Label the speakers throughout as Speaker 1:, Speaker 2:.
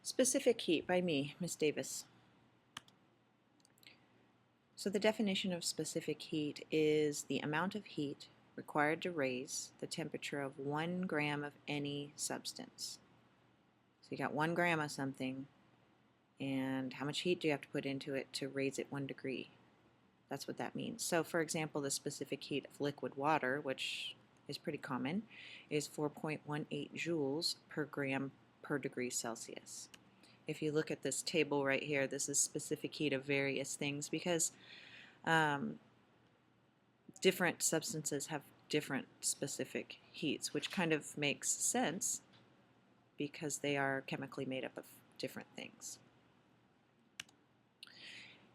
Speaker 1: Specific heat by me, Miss Davis. So the definition of specific heat is the amount of heat required to raise the temperature of 1 gram of any substance. So you got 1 gram of something, and how much heat do you have to put into it to raise it 1 degree? That's what that means. So for example, the specific heat of liquid water, which is pretty common, is 4.18 joules per gram per degree Celsius. If you look at this table right here, this is specific heat of various things because different substances have different specific heats, which kind of makes sense because they are chemically made up of different things.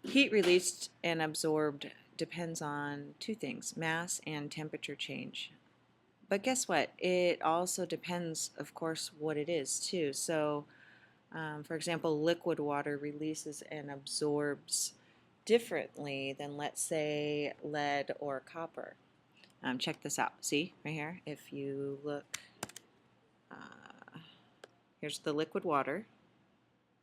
Speaker 1: Heat released and absorbed depends on two things, mass and temperature change. But guess what? It also depends, of course, what it is too. So for example, liquid water releases and absorbs differently than, let's say, lead or copper. Check this out. See, right here, if you look, here's the liquid water.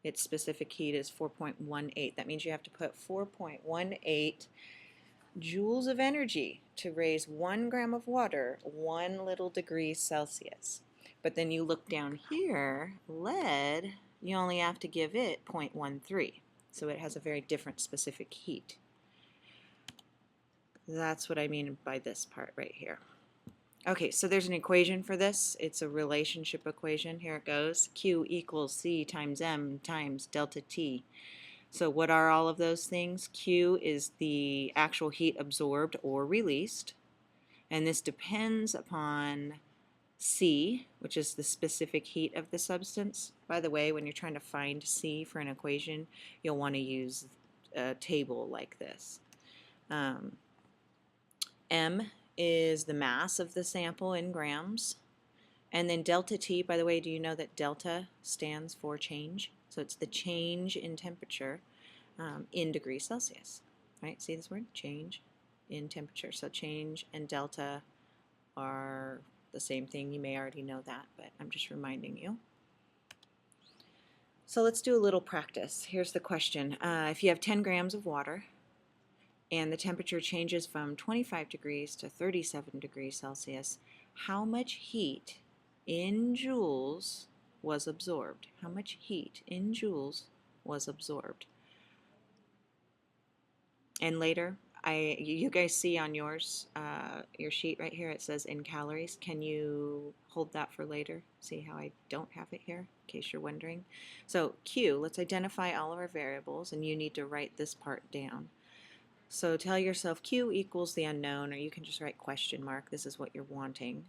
Speaker 1: Its specific heat is 4.18. That means you have to put 4.18 joules of energy to raise 1 gram of water 1 little degree Celsius. But then you look down here, lead, you only have to give it 0.13. So it has a very different specific heat. That's what I mean by this part right here. Okay, so there's an equation for this. It's a relationship equation. Here it goes. Q equals C times M times delta T. So what are all of those things? Q is the actual heat absorbed or released. And this depends upon C, which is the specific heat of the substance. By the way, when you're trying to find C for an equation, you'll want to use a table like this. M is the mass of the sample in grams. And then delta T, by the way, do you know that delta stands for change? So it's the change in temperature in degrees Celsius. Right? See this word? Change in temperature. So change and delta are the same thing. You may already know that, but I'm just reminding you. So let's do a little practice. Here's the question. If you have 10 grams of water and the temperature changes from 25 degrees to 37 degrees Celsius, how much heat in joules was absorbed? How much heat in joules was absorbed? And later, you guys see on yours, your sheet right here, it says in calories. Can you hold that for later? See how I don't have it here, in case you're wondering. So Q, let's identify all of our variables, and you need to write this part down. So tell yourself Q equals the unknown, or you can just write question mark. This is what you're wanting.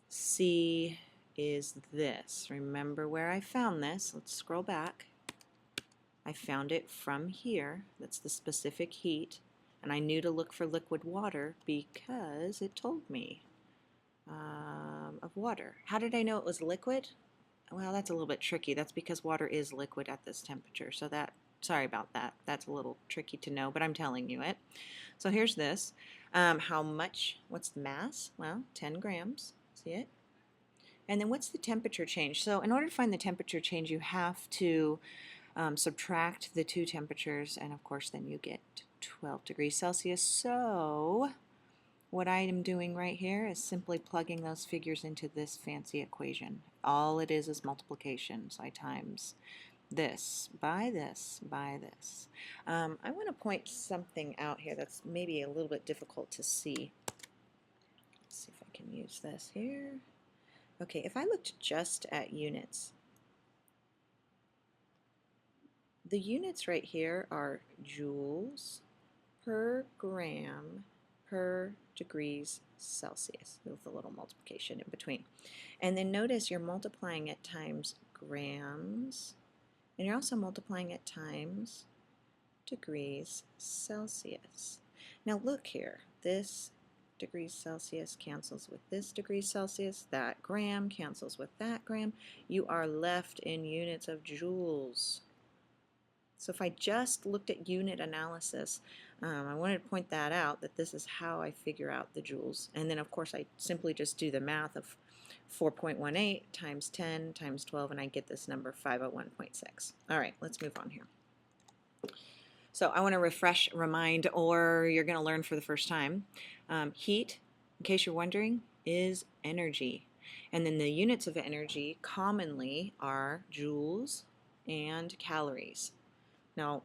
Speaker 1: C is this. Remember where I found this. Let's scroll back. I found it from here. That's the specific heat. And I knew to look for liquid water because it told me of water. How did I know it was liquid? Well, that's a little bit tricky. That's because water is liquid at this temperature. So sorry about that. That's a little tricky to know, but I'm telling you it. So here's this. How much? What's the mass? Well, 10 grams. See it? And then what's the temperature change? So in order to find the temperature change, you have to subtract the two temperatures, and of course then you get 12 degrees Celsius. So what I am doing right here is simply plugging those figures into this fancy equation. All it is multiplication. So I times this by this by this. I want to point something out here that's maybe a little bit difficult to see. Let's see if I can use this here. Okay, if I looked just at units, the units right here are joules per gram per degrees Celsius with a little multiplication in between. And then notice you're multiplying it times grams, and you're also multiplying it times degrees Celsius. Now look here, this degrees Celsius cancels with this degrees Celsius, that gram cancels with that gram. You are left in units of joules. So if I just looked at unit analysis, I wanted to point that out, that this is how I figure out the joules. And then of course I simply just do the math of 4.18 times 10 times 12, and I get this number 501.6. All right, let's move on here. So I want to refresh, remind, or you're going to learn for the first time. Heat, in case you're wondering, is energy. And then the units of energy commonly are joules and calories. Now,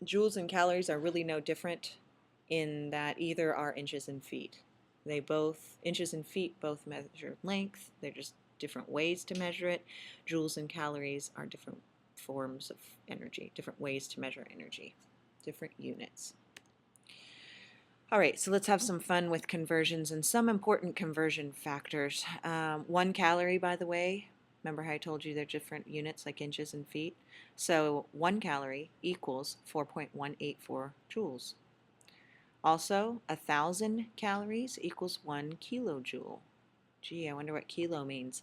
Speaker 1: joules and calories are really no different in that either are inches and feet. They both, inches and feet both measure length. They're just different ways to measure it. Joules and calories are different forms of energy, different ways to measure energy, different units. All right, so let's have some fun with conversions and some important conversion factors. 1 calorie, by the way, remember how I told you they're different units like inches and feet? So 1 calorie equals 4.184 joules. Also, 1,000 calories equals 1 kilojoule. Gee, I wonder what kilo means.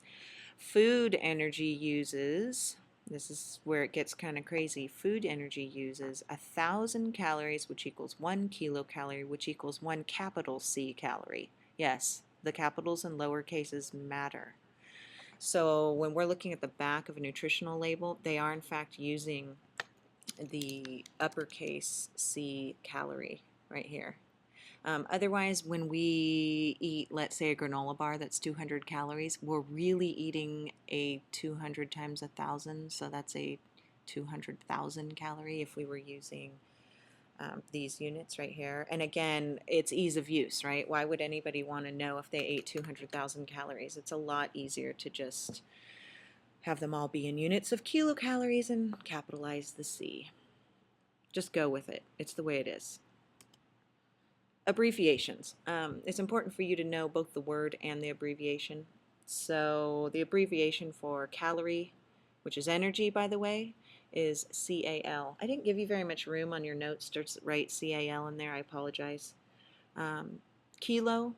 Speaker 1: Food energy uses, this is where it gets kind of crazy, food energy uses 1,000 calories, which equals 1 kilocalorie, which equals 1 capital C calorie. Yes, the capitals and lower cases matter. So when we're looking at the back of a nutritional label, they are in fact using the uppercase C calorie right here. Otherwise, when we eat, let's say, a granola bar that's 200 calories, we're really eating a 200 times 1,000, so that's a 200,000 calorie if we were using these units right here. And again, it's ease of use, right? Why would anybody want to know if they ate 200,000 calories? It's a lot easier to just have them all be in units of kilocalories and capitalize the C. Just go with it. It's the way it is. Abbreviations. It's important for you to know both the word and the abbreviation. So the abbreviation for calorie, which is energy, by the way, is CAL. I didn't give you very much room on your notes to write CAL in there. I apologize. Kilo,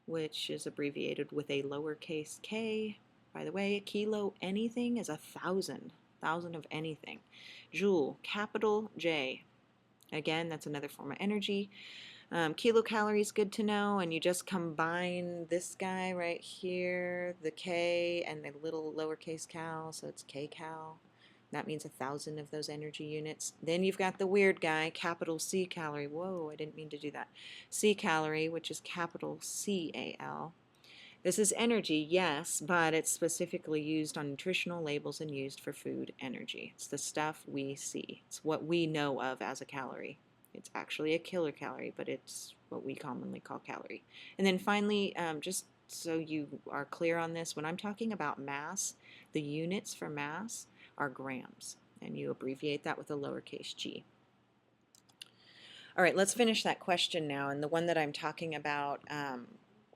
Speaker 1: which is abbreviated with a lowercase k. By the way, kilo anything is 1,000. 1,000 of anything. Joule, capital J. Again, that's another form of energy. Kilocalories, good to know, and you just combine this guy right here, the K, and the little lowercase cal, so it's kcal. That means 1,000 of those energy units. Then you've got the weird guy, capital C calorie. Whoa, I didn't mean to do that. C calorie, which is capital CAL. This is energy, yes, but it's specifically used on nutritional labels and used for food energy. It's the stuff we see. It's what we know of as a calorie. It's actually a kilocalorie, but it's what we commonly call calorie. And then finally, just so you are clear on this, when I'm talking about mass, the units for mass are grams, and you abbreviate that with a lowercase g. All right, let's finish that question now, and the one that I'm talking about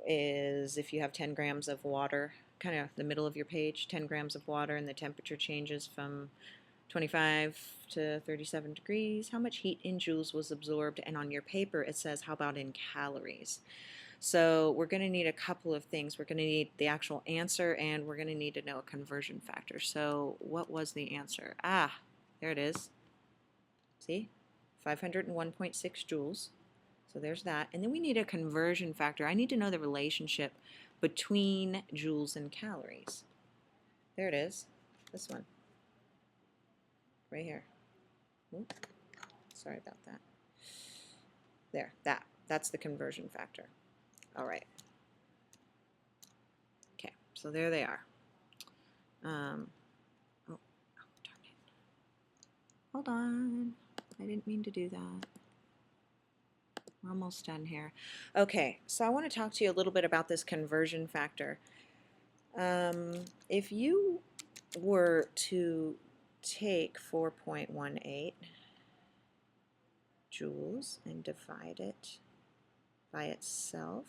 Speaker 1: is if you have 10 grams of water, kind of the middle of your page, 10 grams of water, and the temperature changes from 25 to 37 degrees, how much heat in joules was absorbed? And on your paper it says, how about in calories? So we're going to need a couple of things. We're going to need the actual answer, and we're going to need to know a conversion factor. So what was the answer? Ah, there it is. See? 501.6 joules. So there's that. And then we need a conversion factor. I need to know the relationship between joules and calories. There it is. This one. Right here. Ooh, sorry about that. There, that's the conversion factor. All right. Okay, so there they are. Oh, darn it. Hold on. I didn't mean to do that. We're almost done here. Okay, so I want to talk to you a little bit about this conversion factor. If you were to take 4.18 joules and divide it by itself,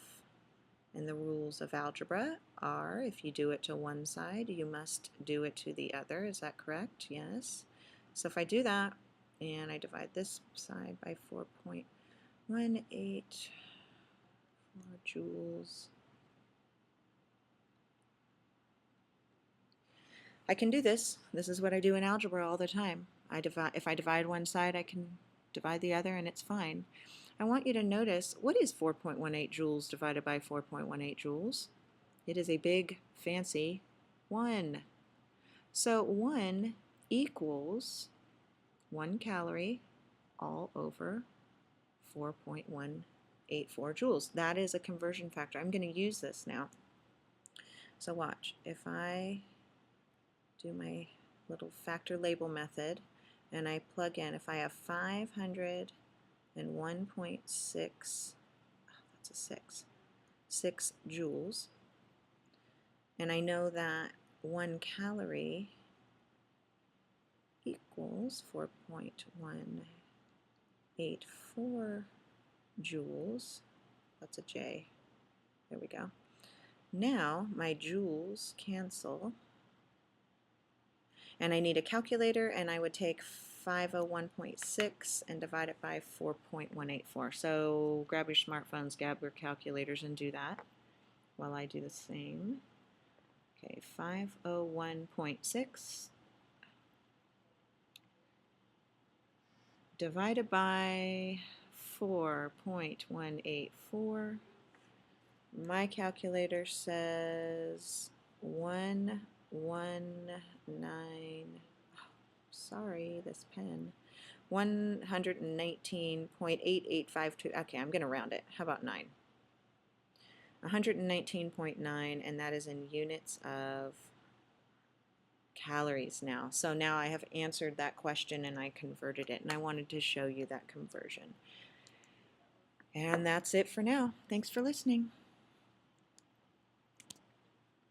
Speaker 1: and the rules of algebra are if you do it to one side, you must do it to the other. Is that correct? Yes. So if I do that and I divide this side by 4.18 joules, I can do this. This is what I do in algebra all the time. If I divide one side, I can divide the other, and it's fine. I want you to notice, what is 4.18 joules divided by 4.18 joules? It is a big, fancy 1. So 1 equals 1 calorie all over 4.184 joules. That is a conversion factor. I'm going to use this now. So watch. If I do my little factor label method and I plug in, if I have 501.6, that's a 6 joules, and I know that 1 calorie equals 4.184 joules. That's a J. There we go. Now my joules cancel, and I need a calculator, and I would take 501.6 and divide it by 4.184. So grab your smartphones, grab your calculators, and do that while I do the same. Okay, 501.6 divided by 4.184. My calculator says 119, sorry, this pen, 119.8852. Okay, I'm going to round it. How about 9? 119.9, and that is in units of calories now. So now I have answered that question and I converted it, and I wanted to show you that conversion. And that's it for now. Thanks for listening.